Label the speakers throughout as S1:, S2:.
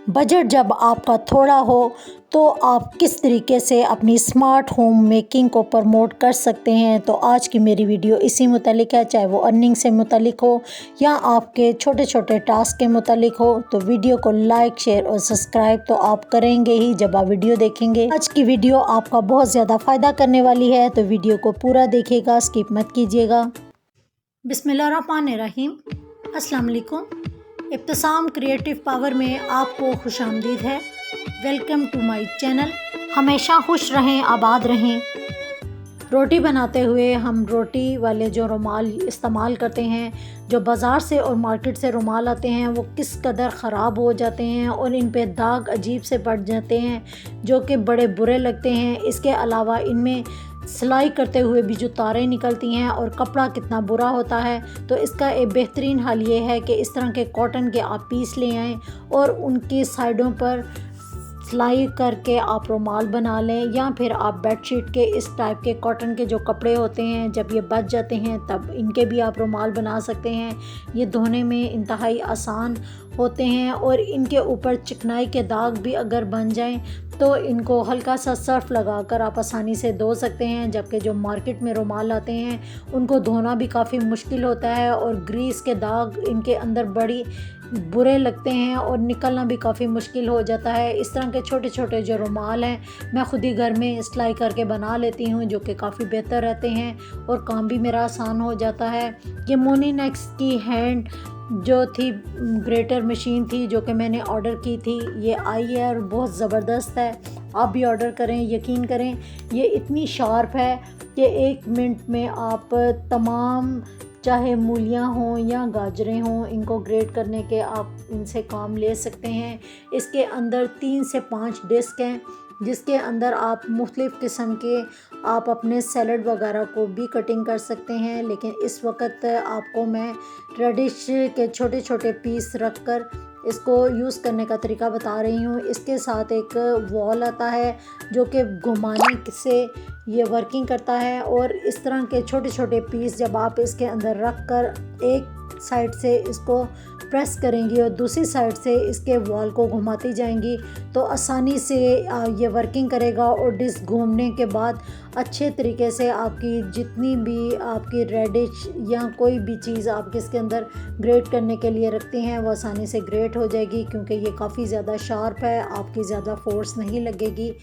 S1: Budget जब आपका थोड़ा हो तो आप किस तरीके से अपनी स्मार्ट होम मेकिंग को प्रमोट कर सकते हैं। तो आज की मेरी वीडियो इसी मुतालिक है, चाहे वो अर्निंग से मुतालिक हो या आपके छोटे छोटे टास्क के मुतालिक हो। तो वीडियो को लाइक, शेयर और सब्सक्राइब तो आप करेंगे ही जब आप वीडियो देखेंगे। आज की वीडियो आपका बहुत ज़्यादा फ़ायदा करने वाली है, तो वीडियो को पूरा देखिएगा, स्किप मत कीजिएगा। बिस्मिल्लाहिर्रहमानिर्रहीम। अस्सलाम वालेकुम। इब्तिसाम क्रिएटिव पावर में आपको खुशामदीद है। Welcome to my channel. हमेशा खुश रहें, आबाद रहें। रोटी बनाते हुए हम रोटी वाले जो रुमाल इस्तेमाल करते हैं, जो बाज़ार से और मार्केट से रुमाल आते हैं, वो किस कदर ख़राब हो जाते हैं और इन पे दाग अजीब से पड़ जाते हैं जो कि बड़े बुरे लगते हैं। इसके अलावा इनमें सिलाई करते हुए भी जो तारें निकलती हैं और कपड़ा कितना बुरा होता है। तो इसका एक बेहतरीन हल ये है कि इस तरह के कॉटन के आप पीस ले आएँ और उनकी साइडों पर सिलाई करके आप रुमाल बना लें, या फिर आप बेडशीट के इस टाइप के कॉटन के जो कपड़े होते हैं, जब ये बच जाते हैं तब इनके भी आप रुमाल बना सकते हैं। ये धोने में इंतहाई आसान होते हैं और इनके ऊपर चिकनाई के दाग भी अगर बन जाएं तो इनको हल्का सा सर्फ लगाकर आप आसानी से धो सकते हैं। जबकि जो मार्केट में रुमाल आते हैं उनको धोना भी काफ़ी मुश्किल होता है और ग्रीस के दाग इनके अंदर बड़ी बुरे लगते हैं और निकलना भी काफ़ी मुश्किल हो जाता है। इस तरह के छोटे छोटे जो रुमाल हैं मैं ख़ुद ही घर में सिलाई करके बना लेती हूँ, जो कि काफ़ी बेहतर रहते हैं और काम भी मेरा आसान हो जाता है। ये मोनीनेक्स की हैंड जो थी ग्रेटर मशीन थी जो कि मैंने ऑर्डर की थी, ये आई है और बहुत ज़बरदस्त है। आप भी ऑर्डर करें, यकीन करें ये इतनी शार्प है कि 1 मिनट में आप तमाम, चाहे मूलियाँ हों या गाजरें हों, इनको ग्रेट करने के आप इनसे काम ले सकते हैं। इसके अंदर 3 से 5 डिस्क हैं जिसके अंदर आप मुख्तलिफ़ किस्म के आप अपने सैलड वगैरह को भी कटिंग कर सकते हैं। लेकिन इस वक्त आपको मैं रेडिश के छोटे छोटे पीस रख कर इसको यूज़ करने का तरीका बता रही हूँ। इसके साथ एक वॉल आता है जो कि घुमाने से ये वर्किंग करता है और इस तरह के छोटे छोटे पीस जब आप इसके अंदर रख कर एक साइड से इसको प्रेस करेंगी और दूसरी साइड से इसके वॉल को घुमाती जाएंगी तो आसानी से ये वर्किंग करेगा। और डिस्क घूमने के बाद अच्छे तरीके से आपकी जितनी भी आपकी रेडिश या कोई भी चीज़ आप इसके अंदर ग्रेट करने के लिए रखती हैं वो आसानी से ग्रेट हो जाएगी, क्योंकि ये काफ़ी ज़्यादा शार्प है, आपकी ज़्यादा फोर्स नहीं लगेगी।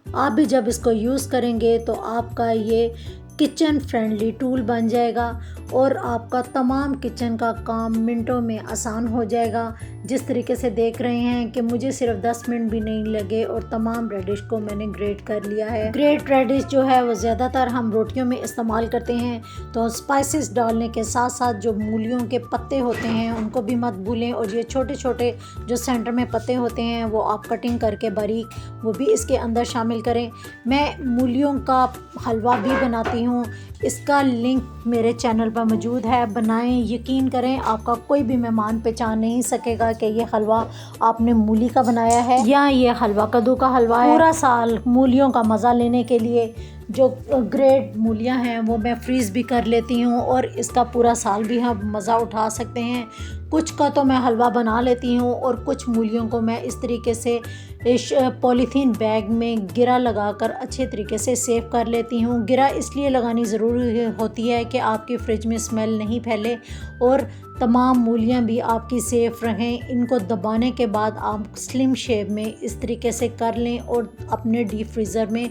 S1: आप भी जब इसको यूज़ करेंगे तो आपका ये किचन फ्रेंडली टूल बन जाएगा और आपका तमाम किचन का काम मिनटों में आसान हो जाएगा। जिस तरीके से देख रहे हैं कि मुझे सिर्फ 10 मिनट भी नहीं लगे और तमाम रेडिश को मैंने ग्रेट कर लिया है। ग्रेट रेडिश जो है वो ज़्यादातर हम रोटियों में इस्तेमाल करते हैं, तो स्पाइसेस डालने के साथ साथ जो मूलियों के पत्ते होते हैं उनको भी मत भूलें, और ये छोटे छोटे जो सेंटर में पत्ते होते हैं वो आप कटिंग करके बारीक वो भी इसके अंदर शामिल करें। मैं मूलियों का हलवा भी बनाती हूँ, इसका लिंक मेरे चैनल पर मौजूद है, बनाएं। यकीन करें आपका कोई भी मेहमान पहचान नहीं सकेगा कि ये हलवा आपने मूली का बनाया है या ये हलवा कद्दू का हलवा है। पूरा साल मूलियों का मज़ा लेने के लिए जो ग्रेट मूलियां हैं वो मैं फ्रीज़ भी कर लेती हूँ और इसका पूरा साल भी हम मज़ा उठा सकते हैं। कुछ का तो मैं हलवा बना लेती हूँ और कुछ मूलियों को मैं इस तरीके से इस पॉलीथीन बैग में गिरा लगाकर अच्छे तरीके से सेव कर लेती हूँ। गिरा इसलिए लगानी ज़रूरी होती है कि आपकी फ्रिज में स्मेल नहीं फैले और तमाम मूलियाँ भी आपकी सेफ़ रहें। इनको दबाने के बाद आप स्लिम शेप में इस तरीके से कर लें और अपने डीप फ्रीज़र में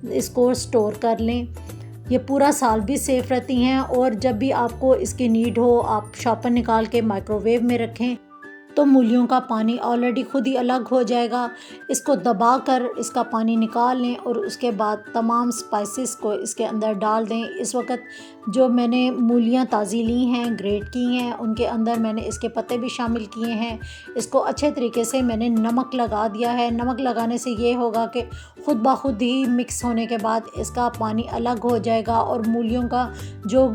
S1: इसको स्टोर कर लें। ये पूरा साल भी सेफ़ रहती हैं और जब भी आपको इसकी नीड हो आप शॉपर निकाल के माइक्रोवेव में रखें तो मूलियों का पानी ऑलरेडी खुद ही अलग हो जाएगा। इसको दबाकर इसका पानी निकाल लें और उसके बाद तमाम स्पाइसेस को इसके अंदर डाल दें। इस वक्त जो मैंने मूलियाँ ताज़ी ली हैं, ग्रेट की हैं, उनके अंदर मैंने इसके पत्ते भी शामिल किए हैं। इसको अच्छे तरीके से मैंने नमक लगा दिया है। नमक लगाने से ये होगा कि खुद ब खुद ही मिक्स होने के बाद इसका पानी अलग हो जाएगा और मूलियों का जो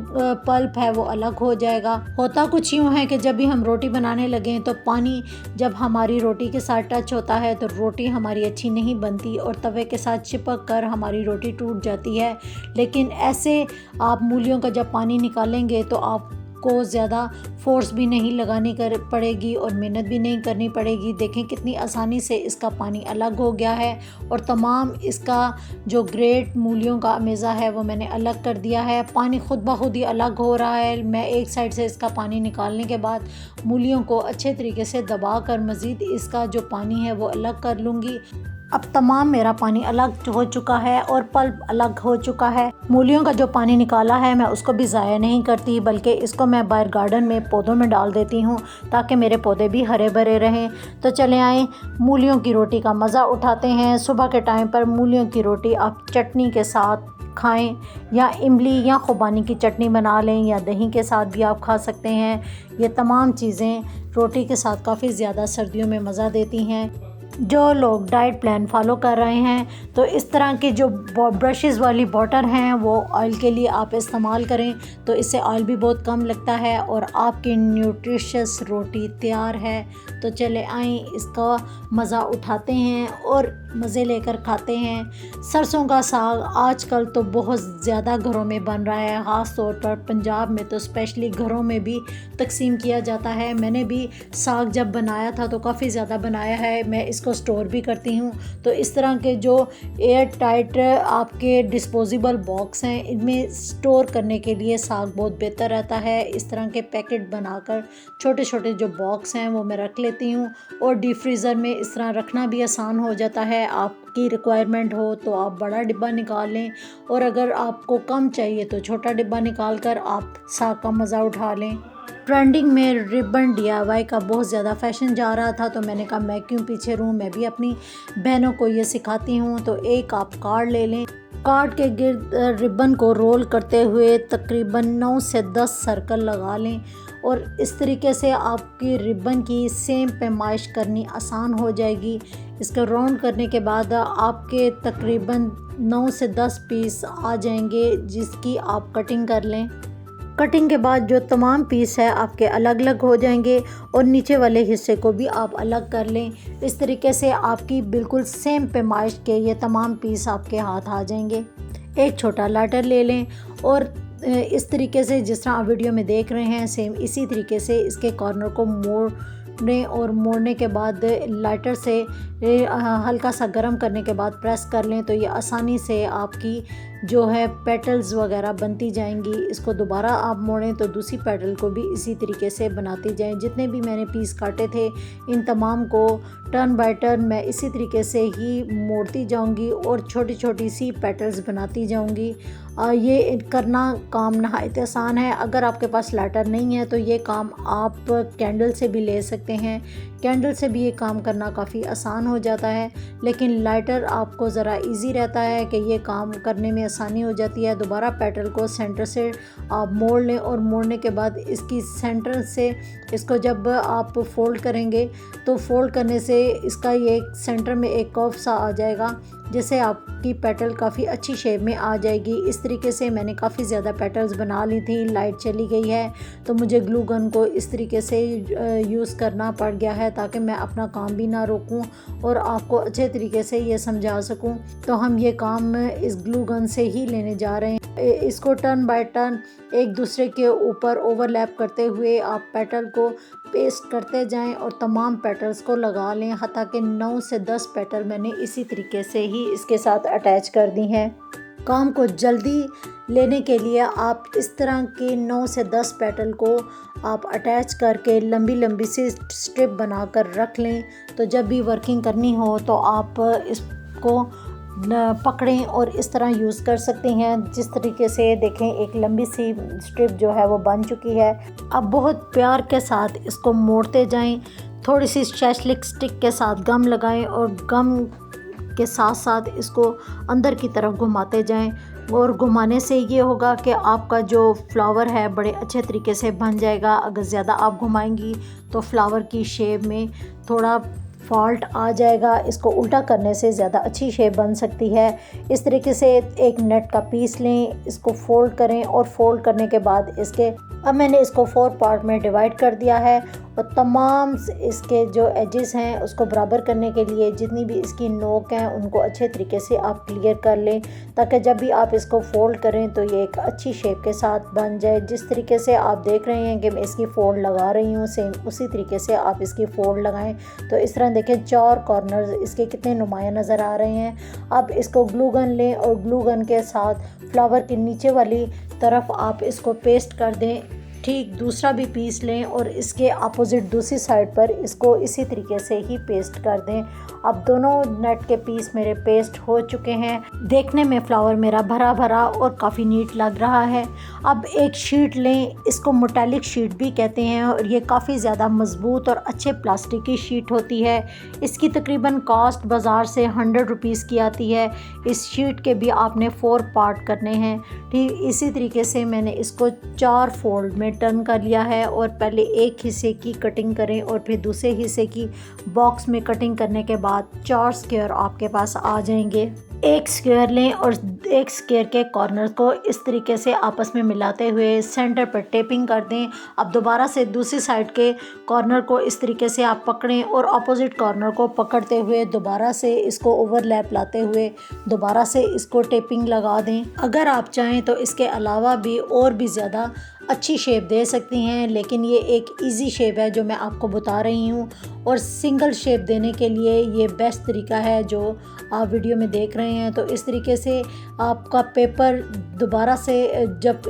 S1: पल्प है वो अलग हो जाएगा। होता कुछ यूँ है कि जब भी हम रोटी बनाने लगें तो पानी जब हमारी रोटी के साथ टच होता है तो रोटी हमारी अच्छी नहीं बनती और तवे के साथ चिपक कर हमारी रोटी टूट जाती है। लेकिन ऐसे आप मूलियों का जब पानी निकालेंगे तो आप आपको ज़्यादा फोर्स भी नहीं लगानी पड़ेगी और मेहनत भी नहीं करनी पड़ेगी। देखें कितनी आसानी से इसका पानी अलग हो गया है और तमाम इसका जो ग्रेट मूलियों का अमेज़ा है वो मैंने अलग कर दिया है। पानी खुद ब खुद ही अलग हो रहा है। मैं एक साइड से इसका पानी निकालने के बाद मूलियों को अच्छे तरीके से दबा कर मज़ीद इसका जो पानी है वो अलग कर लूँगी। अब तमाम मेरा पानी अलग हो चुका है और पल्प अलग हो चुका है। मूलियों का जो पानी निकाला है मैं उसको भी ज़ाया नहीं करती, बल्कि इसको मैं बाहर गार्डन में पौधों में डाल देती हूँ ताकि मेरे पौधे भी हरे भरे रहें। तो चले आएँ मूलियों की रोटी का मज़ा उठाते हैं। सुबह के टाइम पर मूलियों की रोटी आप चटनी के साथ खाएं या इमली या खुबानी की चटनी बना लें या दही के साथ भी आप खा सकते हैं। ये तमाम चीज़ें रोटी के साथ काफ़ी ज़्यादा सर्दियों में मज़ा देती हैं। जो लोग डाइट प्लान फॉलो कर रहे हैं तो इस तरह के जो ब्रशेज़ वाली बॉटल हैं वो ऑयल के लिए आप इस्तेमाल करें, तो इससे ऑयल भी बहुत कम लगता है और आपकी न्यूट्रिशियस रोटी तैयार है। तो चले आएँ इसका मज़ा उठाते हैं और मज़े लेकर खाते हैं। सरसों का साग आजकल तो बहुत ज़्यादा घरों में बन रहा है, ख़ास तौर पर पंजाब में तो स्पेशली घरों में भी तकसीम किया जाता है। मैंने भी साग जब बनाया था तो काफ़ी ज़्यादा बनाया है। मैं इसको स्टोर भी करती हूँ। तो इस तरह के जो एयर टाइट आपके डिस्पोजेबल बॉक्स हैं इनमें स्टोर करने के लिए साग बहुत बेहतर रहता है। इस तरह के पैकेट बनाकर छोटे छोटे जो बॉक्स हैं वो मैं रख लेती हूँ और डीप फ्रीज़र में इस तरह रखना भी आसान हो जाता है। आपकी रिक्वायरमेंट हो तो आप बड़ा डिब्बा निकाल लें और अगर आपको कम चाहिए तो छोटा डिब्बा निकाल कर आप साग का मज़ा उठा लें। ट्रेंडिंग में रिबन DIY का बहुत ज़्यादा फैशन जा रहा था, तो मैंने कहा मैं क्यों पीछे रहूं, मैं भी अपनी बहनों को ये सिखाती हूं। तो एक आप कार्ड ले लें, कार्ड के गिर्द रिबन को रोल करते हुए तकरीबन 9 से 10 सर्कल लगा लें और इस तरीके से आपकी रिबन की सेम पैमाइश करनी आसान हो जाएगी। इसको राउंड करने के बाद आपके तकरीबन 9 से 10 पीस आ जाएंगे जिसकी आप कटिंग कर लें। कटिंग के बाद जो तमाम पीस है आपके अलग अलग हो जाएंगे और नीचे वाले हिस्से को भी आप अलग कर लें। इस तरीके से आपकी बिल्कुल सेम पैमाइश के ये तमाम पीस आपके हाथ आ जाएंगे। एक छोटा लाइटर ले लें और इस तरीके से जिस तरह आप वीडियो में देख रहे हैं सेम इसी तरीके से इसके कॉर्नर को मोड़ने और मोड़ने के बाद लाइटर से हल्का सा गर्म करने के बाद प्रेस कर लें तो ये आसानी से आपकी जो है पेटल्स वगैरह बनती जाएंगी। इसको दोबारा आप मोड़ें तो दूसरी पेटल को भी इसी तरीके से बनाती जाएं। जितने भी मैंने पीस काटे थे इन तमाम को टर्न बाय टर्न मैं इसी तरीके से ही मोड़ती जाऊंगी और छोटी छोटी सी पेटल्स बनाती जाऊंगी। ये करना काम नहायत आसान है। अगर आपके पास लाइटर नहीं है तो ये काम आप कैंडल से भी ले सकते हैं। कैंडल से भी ये काम करना काफ़ी आसान हो जाता है, लेकिन लाइटर आपको ज़रा इजी रहता है कि ये काम करने में आसानी हो जाती है। दोबारा पेटल को सेंटर से आप मोड़ लें और मोड़ने के बाद इसकी सेंटर से इसको जब आप फोल्ड करेंगे तो फोल्ड करने से इसका ये सेंटर में एक कर्व सा आ जाएगा, जिससे आपकी पेटल काफ़ी अच्छी शेप में आ जाएगी। इस तरीके से मैंने काफ़ी ज़्यादा पेटल्स बना ली थी। लाइट चली गई है तो मुझे ग्लू गन को इस तरीके से यूज़ करना पड़ गया है ताकि मैं अपना काम भी ना रोकूं और आपको अच्छे तरीके से ये समझा सकूं। तो हम ये काम इस ग्लू गन से ही लेने जा रहे हैं। इसको टर्न बाय टर्न एक दूसरे के ऊपर ओवरलैप करते हुए आप पेटल को पेस्ट करते जाएं और तमाम पेटल्स को लगा लें। हत्ता कि 9 से 10 पेटल मैंने इसी तरीके से ही इसके साथ अटैच कर दी हैं। काम को जल्दी लेने के लिए आप इस तरह के 9 से 10 पेटल को आप अटैच करके लंबी लंबी सी स्ट्रिप बनाकर रख लें। तो जब भी वर्किंग करनी हो तो आप इसको पकड़ें और इस तरह यूज़ कर सकते हैं। जिस तरीके से देखें एक लंबी सी स्ट्रिप जो है वो बन चुकी है। अब बहुत प्यार के साथ इसको मोड़ते जाएं। थोड़ी सी शैशलिक स्टिक के साथ गम लगाएं और गम के साथ साथ इसको अंदर की तरफ घुमाते जाएं और घुमाने से ये होगा कि आपका जो फ्लावर है बड़े अच्छे तरीके से बन जाएगा। अगर ज़्यादा आप घुमाएंगी तो फ्लावर की शेप में थोड़ा फॉल्ट आ जाएगा। इसको उल्टा करने से ज़्यादा अच्छी शेप बन सकती है। इस तरीके से एक नेट का पीस लें, इसको फोल्ड करें और फोल्ड करने के बाद अब मैंने इसको 4 पार्ट में डिवाइड कर दिया है और तमाम इसके जो एजेस हैं उसको बराबर करने के लिए जितनी भी इसकी नोक हैं उनको अच्छे तरीके से आप क्लियर कर लें, ताकि जब भी आप इसको फोल्ड करें तो ये एक अच्छी शेप के साथ बन जाए। जिस तरीके से आप देख रहे हैं कि मैं इसकी फोल्ड लगा रही हूँ, सेम उसी तरीके से आप इसकी फोल्ड लगाएं। तो इस तरह देखें 4 कॉर्नर्स इसके कितने नुमाया नज़र आ रहे हैं। अब इसको ग्लू गन लें और ग्लू गन के साथ फ्लावर के नीचे वाली तरफ आप इसको पेस्ट कर दें। ठीक दूसरा भी पीस लें और इसके अपोजिट दूसरी साइड पर इसको इसी तरीके से ही पेस्ट कर दें। अब दोनों नेट के पीस मेरे पेस्ट हो चुके हैं। देखने में फ्लावर मेरा भरा भरा और काफ़ी नीट लग रहा है। अब एक शीट लें, इसको मेटालिक शीट भी कहते हैं और ये काफ़ी ज़्यादा मज़बूत और अच्छे प्लास्टिक की शीट होती है। इसकी तकरीबन कॉस्ट बाज़ार से 100 रुपीज़ की आती है। इस शीट के भी आपने 4 पार्ट करने हैं। ठीक इसी तरीके से मैंने इसको 4 फोल्ड में टर्न कर लिया है और पहले एक हिस्से की कटिंग करें और फिर दूसरे हिस्से की बॉक्स में कटिंग करने के बाद 4 स्क्वायर आपके पास आ जाएंगे। एक स्क्वायर लें और एक स्क्वायर के कॉर्नर को इस तरीके से आपस में मिलाते हुए सेंटर पर टेपिंग कर दें। अब दोबारा से दूसरी साइड के कॉर्नर को इस तरीके से आप पकड़ें और अपोजिट कॉर्नर को पकड़ते हुए दोबारा से इसको ओवरलैप लाते हुए दोबारा से इसको टेपिंग लगा दें। अगर आप चाहें तो इसके अलावा भी और भी ज़्यादा अच्छी शेप दे सकती हैं, लेकिन ये एक इजी शेप है जो मैं आपको बता रही हूँ और सिंगल शेप देने के लिए ये बेस्ट तरीका है जो आप वीडियो में देख रहे हैं। तो इस तरीके से आपका पेपर दोबारा से जब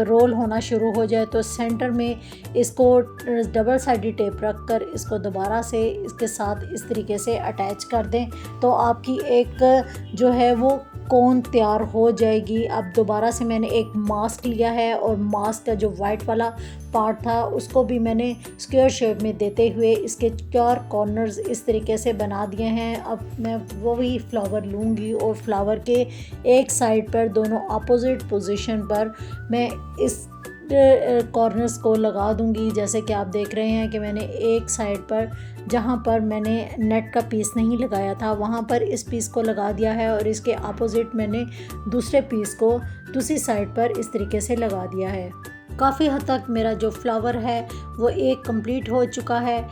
S1: रोल होना शुरू हो जाए तो सेंटर में इसको डबल साइडेड टेप रख कर इसको दोबारा से इसके साथ इस तरीके से अटैच कर दें तो आपकी एक जो है वो कोन तैयार हो जाएगी। अब दोबारा से मैंने एक मास्क लिया है और मास्क का जो वाइट वाला पार्ट था उसको भी मैंने स्क्वायर शेप में देते हुए इसके 4 कॉर्नर्स इस तरीके से बना दिए हैं। अब मैं वही फ्लावर लूँगी और फ्लावर के एक साइड पर दोनों अपोजिट पोजीशन पर मैं इस कॉर्नर्स को लगा दूंगी। जैसे कि आप देख रहे हैं कि मैंने एक साइड पर जहां पर मैंने नेट का पीस नहीं लगाया था वहां पर इस पीस को लगा दिया है और इसके अपोजिट मैंने दूसरे पीस को दूसरी साइड पर इस तरीके से लगा दिया है। काफ़ी हद तक मेरा जो फ्लावर है वो एक कंप्लीट हो चुका है।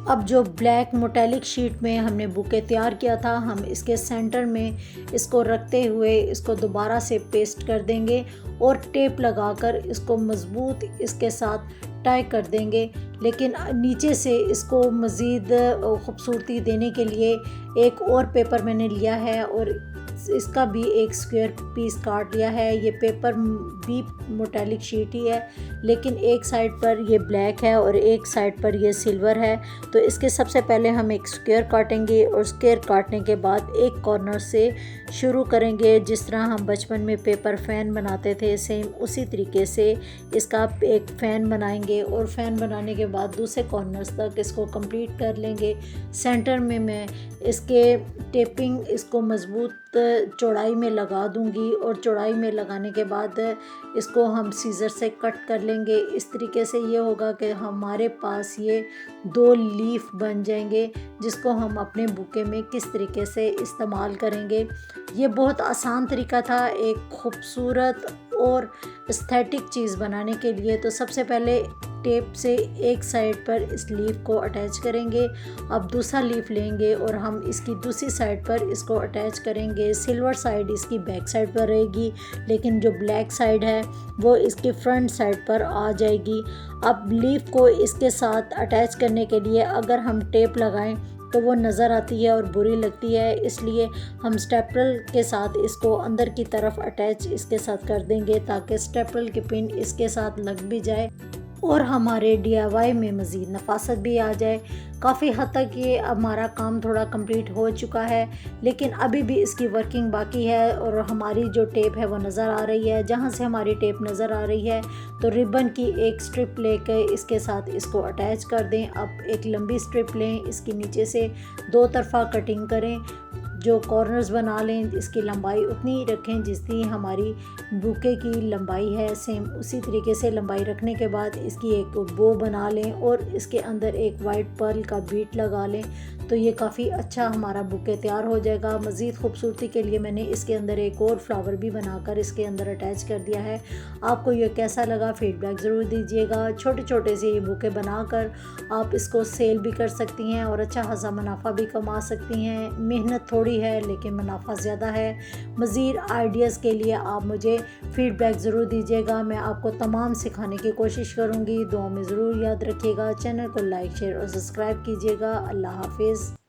S1: अब जो ब्लैक मेटालिक शीट में हमने बुके तैयार किया था हम इसके सेंटर में इसको रखते हुए इसको दोबारा से पेस्ट कर देंगे और टेप लगाकर इसको मज़बूत इसके साथ टाई कर देंगे। लेकिन नीचे से इसको मज़ीद खूबसूरती देने के लिए एक और पेपर मैंने लिया है और इसका भी एक स्क्वायर पीस काट लिया है। ये पेपर भी मेटालिक शीट ही है लेकिन एक साइड पर ये ब्लैक है और एक साइड पर ये सिल्वर है। तो इसके सबसे पहले हम एक स्क्वायर काटेंगे और स्क्वायर काटने के बाद एक कॉर्नर से शुरू करेंगे। जिस तरह हम बचपन में पेपर फ़ैन बनाते थे सेम उसी तरीके से इसका एक फ़ैन बनाएंगे और फ़ैन बनाने के बाद दूसरे कॉर्नर्स तक इसको कंप्लीट कर लेंगे। सेंटर में मैं इसके टेपिंग इसको मज़बूत चौड़ाई में लगा दूंगी और चौड़ाई में लगाने के बाद इसको हम सीज़र से कट कर लेंगे। इस तरीके से ये होगा कि हमारे पास ये 2 लीफ बन जाएंगे जिसको हम अपने बुके में किस तरीके से इस्तेमाल करेंगे। ये बहुत आसान तरीका था एक खूबसूरत और एस्थेटिक चीज़ बनाने के लिए। तो सबसे पहले टेप से एक साइड पर इस लीफ को अटैच करेंगे। अब दूसरा लीफ लेंगे और हम इसकी दूसरी साइड पर इसको अटैच करेंगे। सिल्वर साइड इसकी बैक साइड पर रहेगी लेकिन जो ब्लैक साइड है वो इसकी फ्रंट साइड पर आ जाएगी। अब लीफ को इसके साथ अटैच करने के लिए अगर हम टेप लगाएं तो वो नज़र आती है और बुरी लगती है, इसलिए हम स्टेपल के साथ इसको अंदर की तरफ अटैच इसके साथ कर देंगे ताकि स्टेपल की पिन इसके साथ लग भी जाए और हमारे DIY में मज़ीद नफासत भी आ जाए। काफ़ी हद तक ये हमारा काम थोड़ा कंप्लीट हो चुका है लेकिन अभी भी इसकी वर्किंग बाकी है और हमारी जो टेप है वो नज़र आ रही है। जहाँ से हमारी टेप नज़र आ रही है तो रिबन की एक स्ट्रिप लेकर इसके साथ इसको अटैच कर दें। अब एक लंबी स्ट्रिप लें, इसके नीचे से 2 तरफ़ा कटिंग करें। जो कॉर्नर्स बना लें, इसकी लंबाई उतनी ही रखें जितनी हमारी बुके की लंबाई है। सेम उसी तरीके से लंबाई रखने के बाद इसकी एक बो बना लें और इसके अंदर एक वाइट पर्ल का बीट लगा लें, तो ये काफ़ी अच्छा हमारा बुके तैयार हो जाएगा। मज़ीद खूबसूरती के लिए मैंने इसके अंदर एक और फ्लावर भी बनाकर इसके अंदर अटैच कर दिया है। आपको ये कैसा लगा फीडबैक ज़रूर दीजिएगा। छोटे छोटे से ये बुके बनाकर आप इसको सेल भी कर सकती हैं और अच्छा खासा मुनाफा भी कमा सकती हैं। मेहनत थोड़ी है लेकिन मुनाफा ज़्यादा है। मज़ीद आइडियाज़ के लिए आप मुझे फ़ीडबैक ज़रूर दीजिएगा, मैं आपको तमाम सिखाने की कोशिश करूँगी। दुआ में ज़रूर याद रखिएगा। चैनल को लाइक शेयर और सब्सक्राइब कीजिएगा। अल्लाह हाफिज़।